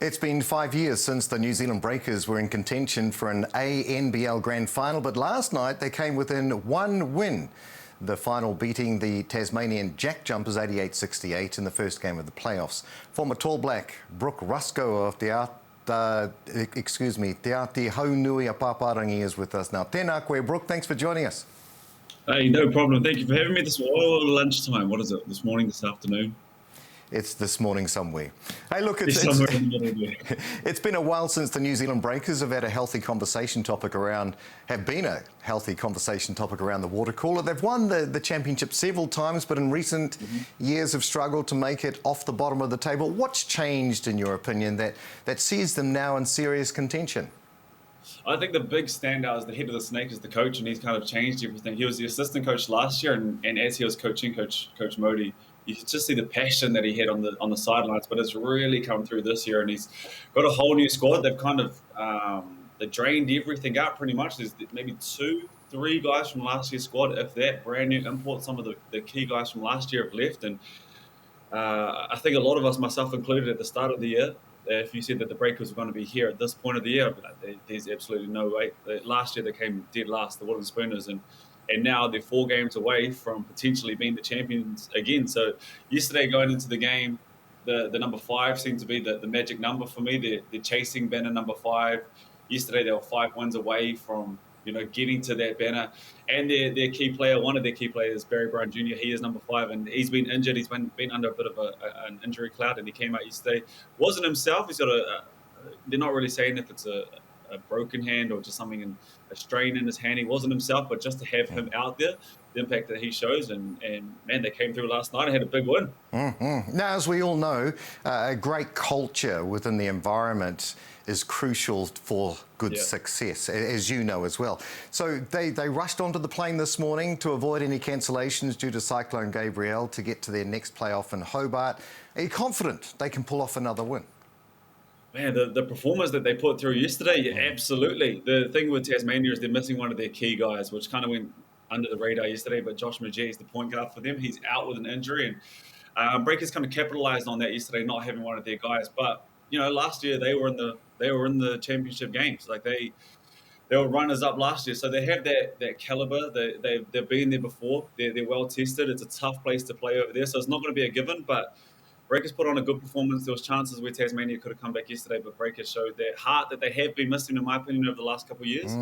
It's been 5 years since the New Zealand Breakers were in contention for an ANBL Grand Final, but last night they came within one win. The final beating the Tasmanian JackJumpers 88-68 in the first game of the playoffs. Former Tall Black Brook Ruscoe of the Atihaunui-ā-Pāpārangi is with us now. Tēnā koe, Brook. Thanks for joining us. Hey, no problem. Thank you for having me. This lunchtime. What is it? This morning, this afternoon? It's this morning somewhere. Hey, look, it's been a while since the New Zealand Breakers have had a healthy conversation topic around the water cooler. They've won the championship several times, but in recent years have struggled to make it off the bottom of the table. What's changed, in your opinion, that sees them now in serious contention? I think the big standout is the head of the snake is the coach, and he's kind of changed everything. He was the assistant coach last year, and as he was coaching Coach Modi, you could just see the passion that he had on the sidelines, but it's really come through this year, and he's got a whole new squad. They've kind of they drained everything out pretty much. There's maybe 2-3 guys from last year's squad, if that, brand new imports. Some of the key guys from last year have left, and I think a lot of us, myself included, at the start of the year, if you said that the Breakers were going to be here at this point of the year, I'd be like, there's absolutely no way. Last year they came dead last, the Wooden Spooners, and now they're 4 games away from potentially being the champions again. So yesterday, going into the game, the number 5 seemed to be the magic number for me. They're chasing banner number 5. Yesterday they were 5 wins away from getting to that banner. And their key player, one of their key players, Barry Brown Jr., he is number 5, and he's been injured. He's been under a bit of an injury cloud, and he came out yesterday. Wasn't himself. He's got they're not really saying if it's a broken hand or just something, a strain in his hand. He wasn't himself, but just to have him out there, the impact that he shows, and man, they came through last night and had a big win. Now, as we all know, a great culture within the environment is crucial for good success, as you know as well. So they rushed onto the plane this morning to avoid any cancellations due to Cyclone Gabrielle to get to their next playoff in Hobart. Are you confident they can pull off another win? Man, the performance that they put through yesterday, absolutely. The thing with Tasmania is they're missing one of their key guys, which kind of went under the radar yesterday, but Josh Majee is the point guard for them. He's out with an injury, and Breakers kind of capitalised on that yesterday, not having one of their guys. But, last year they were in the championship games. Like they were runners up last year, so they have that caliber. They've been there before. They're well tested. It's a tough place to play over there, so it's not going to be a given, but Breakers put on a good performance. There was chances where Tasmania could have come back yesterday, but Breakers showed that heart that they have been missing, in my opinion, over the last couple of years.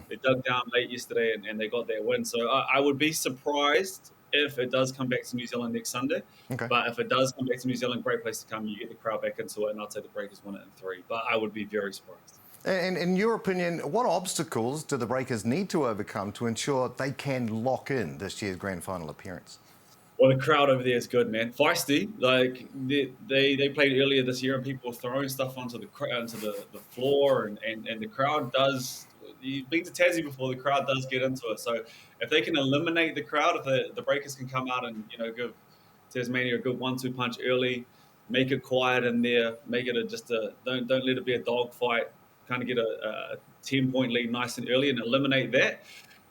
They dug down late yesterday and they got their win. So I would be surprised if it does come back to New Zealand next Sunday. Okay. But if it does come back to New Zealand, great place to come. You get the crowd back into it, and I'd say the Breakers win it in 3. But I would be very surprised. And in your opinion, what obstacles do the Breakers need to overcome to ensure they can lock in this year's Grand Final appearance? Well, the crowd over there is good, man. Feisty. Like they played earlier this year, and people were throwing stuff onto the floor, and the crowd does. You've been to Tassie before. The crowd does get into it. So if they can eliminate the crowd, if the Breakers can come out and give Tasmania a good 1-2 punch early, make it quiet in there, make it don't let it be a dogfight. Kind of get a 10-point lead nice and early and eliminate that.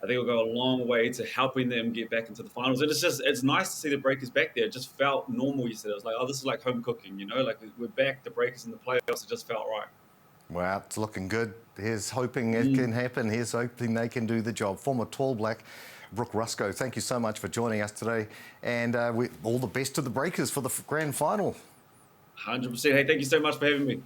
I think it'll go a long way to helping them get back into the finals. And it's nice to see the Breakers back there. It just felt normal yesterday. It was like, this is like home cooking, like we're back, the Breakers in the playoffs. It just felt right. Well, it's looking good. Here's hoping it can happen. Here's hoping they can do the job. Former Tall Black Brook Ruscoe, thank you so much for joining us today. And all the best to the Breakers for the Grand Final. 100%. Hey, thank you so much for having me.